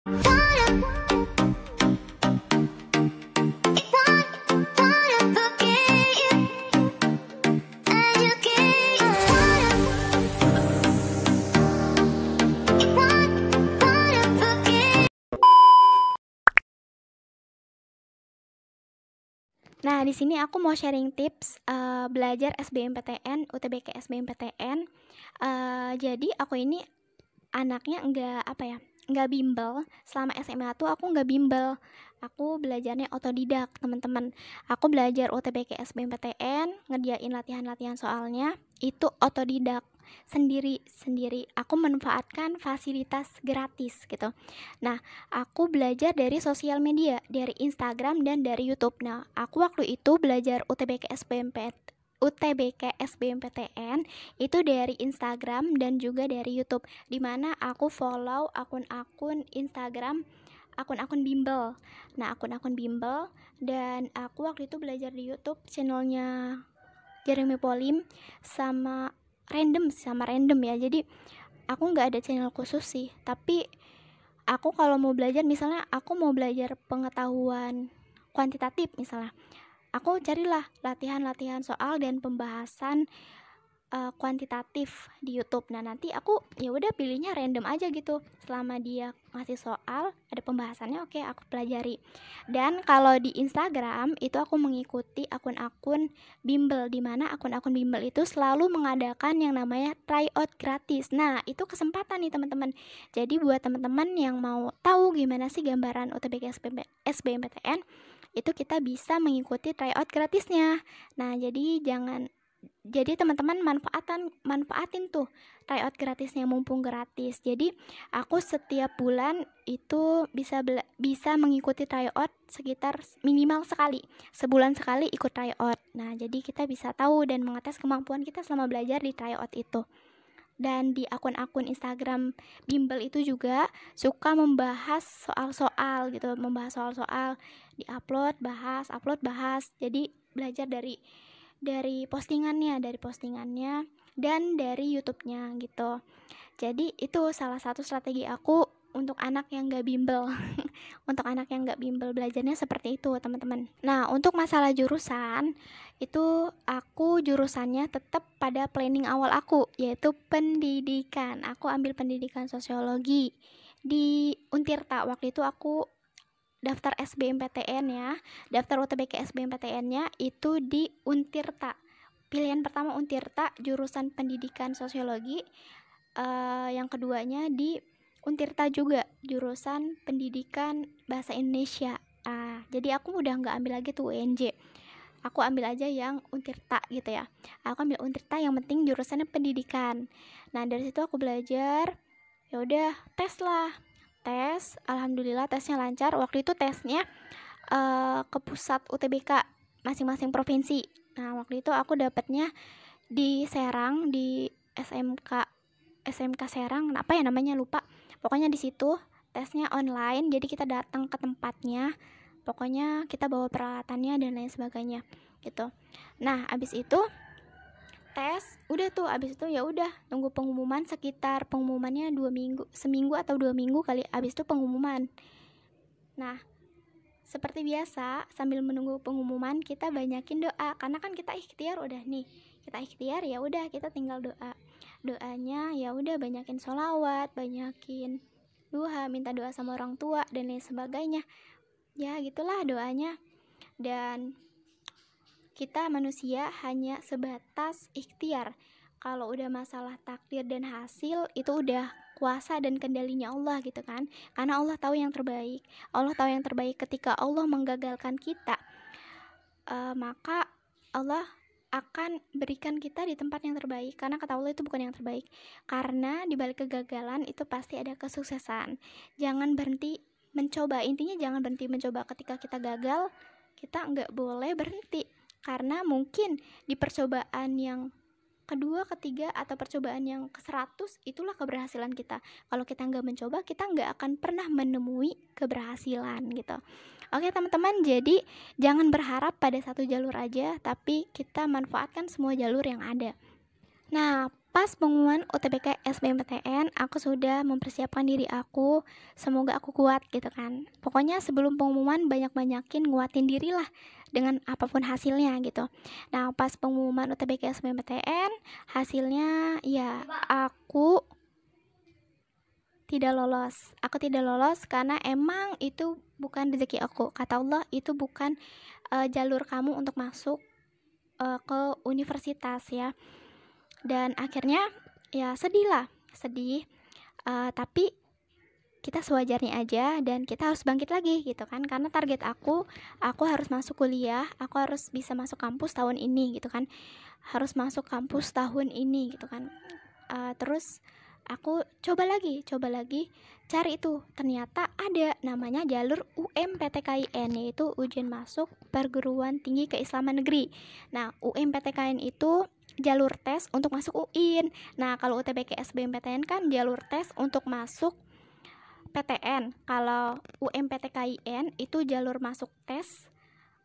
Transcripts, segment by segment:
Nah, di sini aku mau sharing tips belajar SBMPTN, UTBK SBMPTN. Jadi aku ini anaknya nggak bimbel. Selama SMA tuh aku nggak bimbel. Aku belajarnya otodidak, teman-teman. Aku belajar UTBK SBMPTN, ngerjain latihan-latihan soalnya itu otodidak, sendiri. Aku manfaatkan fasilitas gratis gitu. Nah, aku belajar dari sosial media, dari Instagram dan dari YouTube. Nah, aku waktu itu belajar UTBK SBMPTN itu dari Instagram dan juga dari YouTube, dimana aku follow akun-akun Instagram, akun-akun bimbel. Nah, akun-akun bimbel, dan aku waktu itu belajar di YouTube channelnya Jeremy Polim sama random ya. Jadi aku nggak ada channel khusus sih, tapi aku kalau mau belajar, misalnya aku mau belajar pengetahuan kuantitatif misalnya, aku carilah latihan-latihan soal dan pembahasan kuantitatif di YouTube. Nah, nanti aku ya udah pilihnya random aja gitu. Selama dia ngasih soal, ada pembahasannya, oke, aku pelajari. Dan kalau di Instagram itu aku mengikuti akun-akun bimbel, dimana akun-akun bimbel itu selalu mengadakan yang namanya tryout gratis. Nah, itu kesempatan nih teman-teman. Jadi buat teman-teman yang mau tahu gimana sih gambaran UTBK SBMPTN, itu kita bisa mengikuti tryout gratisnya. Nah, jadi teman-teman manfaatin tuh tryout gratisnya, mumpung gratis. Jadi aku setiap bulan itu bisa mengikuti tryout sekitar minimal sekali, sebulan sekali ikut tryout. Nah, jadi kita bisa tahu dan mengetes kemampuan kita selama belajar di tryout itu. Dan di akun-akun Instagram bimbel itu juga suka membahas soal-soal gitu, membahas soal-soal, upload bahas. Jadi belajar dari postingannya dan dari YouTube-nya gitu. Jadi itu salah satu strategi aku untuk anak yang gak bimbel. Untuk anak yang gak bimbel belajarnya seperti itu, teman-teman. Nah, untuk masalah jurusan, itu aku jurusannya tetap pada planning awal aku, yaitu pendidikan. Aku ambil pendidikan sosiologi di Untirta. Waktu itu aku daftar SBMPTN ya, daftar UTBK SBMPTN-nya itu di Untirta. Pilihan pertama Untirta, jurusan pendidikan sosiologi. Yang keduanya di Untirta juga, jurusan pendidikan bahasa Indonesia. Jadi aku udah nggak ambil lagi tuh UNJ. Aku ambil aja yang Untirta gitu ya. Aku ambil Untirta, yang penting jurusannya pendidikan. Nah, dari situ aku belajar. Ya udah, tes, alhamdulillah tesnya lancar. Waktu itu tesnya ke pusat UTBK masing-masing provinsi. Nah, waktu itu aku dapatnya di Serang, di SMK Serang, apa ya namanya, lupa. Pokoknya di situ tesnya online, jadi kita datang ke tempatnya. Pokoknya kita bawa peralatannya dan lain sebagainya gitu. Nah, abis itu tes, udah tuh, abis itu ya udah tunggu pengumuman, sekitar pengumumannya seminggu atau 2 minggu kali, abis itu pengumuman. Nah, seperti biasa sambil menunggu pengumuman kita banyakin doa, karena kan kita ikhtiar udah nih, ya udah kita tinggal doanya ya udah banyakin sholawat, banyakin duha, minta doa sama orang tua dan lain sebagainya ya, gitulah doanya. Dan kita manusia hanya sebatas ikhtiar. Kalau udah masalah takdir dan hasil, itu udah kuasa dan kendalinya Allah gitu kan. Karena Allah tahu yang terbaik. Allah tahu yang terbaik. Ketika Allah menggagalkan kita, maka Allah akan berikan kita di tempat yang terbaik. Karena kata Allah itu bukan yang terbaik. Karena di balik kegagalan itu pasti ada kesuksesan. Jangan berhenti mencoba. Intinya jangan berhenti mencoba. Ketika kita gagal, kita nggak boleh berhenti. Karena mungkin di percobaan yang kedua, ketiga, atau percobaan yang ke-100 itulah keberhasilan kita. Kalau kita nggak mencoba, kita nggak akan pernah menemui keberhasilan gitu. Oke teman-teman, jadi jangan berharap pada satu jalur aja, tapi kita manfaatkan semua jalur yang ada. Nah, pas pengumuman UTBK SBMPTN, aku sudah mempersiapkan diri aku, semoga aku kuat gitu kan. Pokoknya sebelum pengumuman banyak-banyakin nguatin diri lah dengan apapun hasilnya gitu. Nah, pas pengumuman UTBK SBMPTN, hasilnya ya aku tidak lolos. Aku tidak lolos karena emang itu bukan rezeki aku. Kata Allah, itu bukan jalur kamu untuk masuk ke universitas ya. Dan akhirnya ya sedih, tapi kita sewajarnya aja dan kita harus bangkit lagi gitu kan, karena target aku harus masuk kuliah, aku harus bisa masuk kampus tahun ini gitu kan, harus masuk kampus tahun ini gitu kan. Terus aku coba lagi cari itu, ternyata ada namanya jalur UMPTKIN, yaitu ujian masuk perguruan tinggi keislaman negeri. Nah, UMPTKIN itu jalur tes untuk masuk UIN. Nah, kalau UTBK SBMPTN kan jalur tes untuk masuk PTN. Kalau UMPTKIN itu jalur masuk tes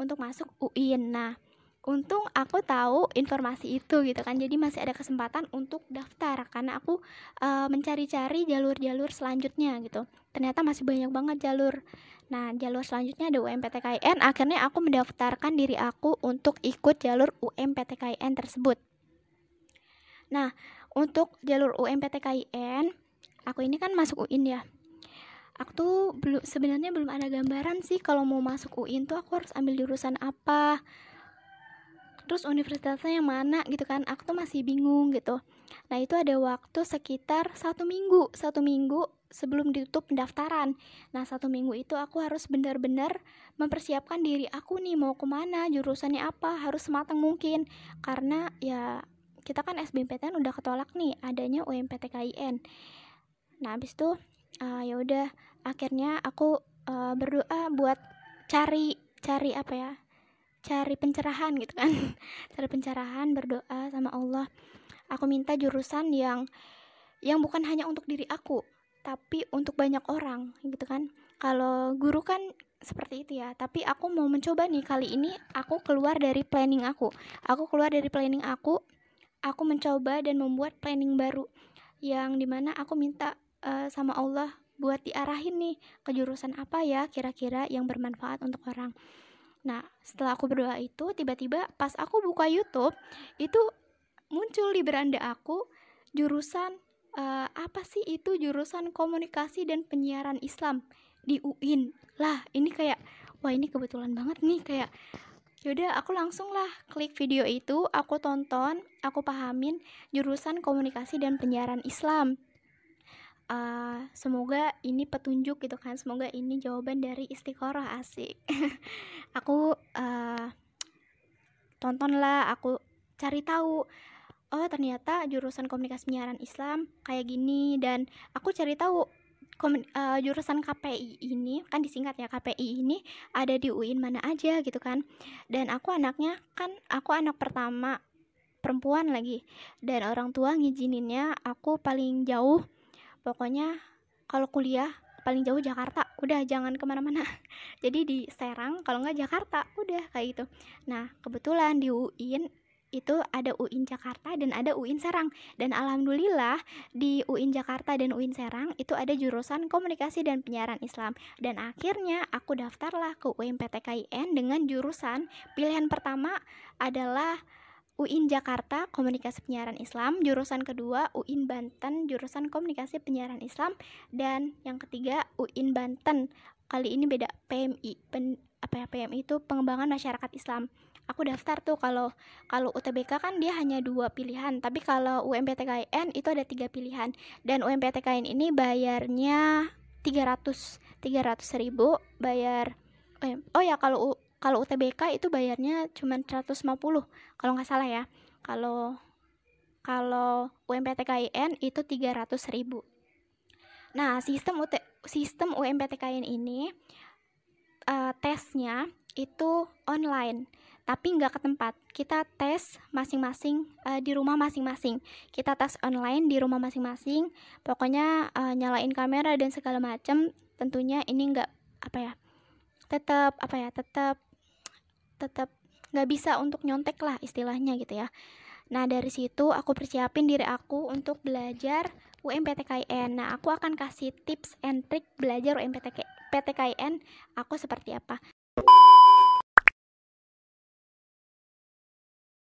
untuk masuk UIN. Nah, untung aku tahu informasi itu gitu kan, jadi masih ada kesempatan untuk daftar karena aku mencari-cari jalur-jalur selanjutnya gitu. Ternyata masih banyak banget jalur. Nah, jalur selanjutnya ada UMPTKIN. Akhirnya aku mendaftarkan diri aku untuk ikut jalur UMPTKIN tersebut. Nah, untuk jalur UMPTKIN, aku ini kan masuk UIN ya. Aku tuh sebenarnya belum ada gambaran sih kalau mau masuk UIN tuh aku harus ambil jurusan apa, terus universitasnya yang mana gitu kan. Aku tuh masih bingung gitu. Nah, itu ada waktu sekitar 1 minggu sebelum ditutup pendaftaran. Nah, 1 minggu itu aku harus benar-benar mempersiapkan diri aku nih, mau kemana, jurusannya apa, harus sematang mungkin. Karena ya kita kan SBMPTN udah ketolak nih adanya UMPTKIN. Nah, habis itu ya udah, akhirnya aku berdoa buat cari apa ya, cari pencerahan gitu kan. Cari pencerahan, berdoa sama Allah. Aku minta jurusan yang bukan hanya untuk diri aku, tapi untuk banyak orang gitu kan. Kalau guru kan seperti itu ya, tapi aku mau mencoba nih, kali ini aku keluar dari planning aku. Aku mencoba dan membuat planning baru, yang dimana aku minta sama Allah buat diarahin nih ke jurusan apa ya kira-kira yang bermanfaat untuk orang. Nah, setelah aku berdoa itu, tiba-tiba pas aku buka YouTube, itu muncul di beranda aku jurusan apa sih itu, jurusan komunikasi dan penyiaran Islam di UIN. Lah, ini kayak wah, ini kebetulan banget nih, kayak yaudah aku langsung lah klik video itu, aku tonton, aku pahamin jurusan komunikasi dan penyiaran Islam. Semoga ini petunjuk gitu kan, semoga ini jawaban dari istiqoroh, asik. Aku tontonlah, aku cari tahu, oh ternyata jurusan komunikasi penyiaran Islam kayak gini. Dan aku cari tahu jurusan KPI ini kan disingkat ya, KPI ini ada di UIN mana aja gitu kan. Dan aku anaknya kan, aku anak pertama perempuan lagi, dan orang tua ngizininnya aku paling jauh, pokoknya kalau kuliah paling jauh Jakarta, udah jangan kemana-mana. Jadi di Serang, kalau nggak Jakarta, udah kayak gitu. Nah, kebetulan di UIN itu ada UIN Jakarta dan ada UIN Serang, dan alhamdulillah di UIN Jakarta dan UIN Serang itu ada jurusan komunikasi dan penyiaran Islam. Dan akhirnya aku daftarlah ke UMPTKIN dengan jurusan pilihan pertama adalah UIN Jakarta Komunikasi Penyiaran Islam, jurusan kedua UIN Banten jurusan Komunikasi Penyiaran Islam, dan yang ketiga UIN Banten, kali ini beda, PMI, PMI itu Pengembangan Masyarakat Islam. Aku daftar tuh, kalau UTBK kan dia hanya 2 pilihan, tapi kalau UMPTKIN itu ada 3 pilihan. Dan UMPTKIN ini bayarnya 300.000 bayar. Oh ya, kalau UTBK itu bayarnya cuma 150 kalau nggak salah ya. Kalau UMPTKIN itu 300.000. Nah, sistem UMPTKIN ini tesnya itu online, tapi nggak ke tempat. Kita tes masing-masing di rumah masing-masing. Kita tes online di rumah masing-masing. Pokoknya nyalain kamera dan segala macam. Tentunya ini nggak tetap nggak bisa untuk nyontek lah istilahnya gitu ya. Nah, dari situ aku persiapin diri aku untuk belajar UMPTKIN. Nah, aku akan kasih tips and trik belajar UMPTKIN aku seperti apa.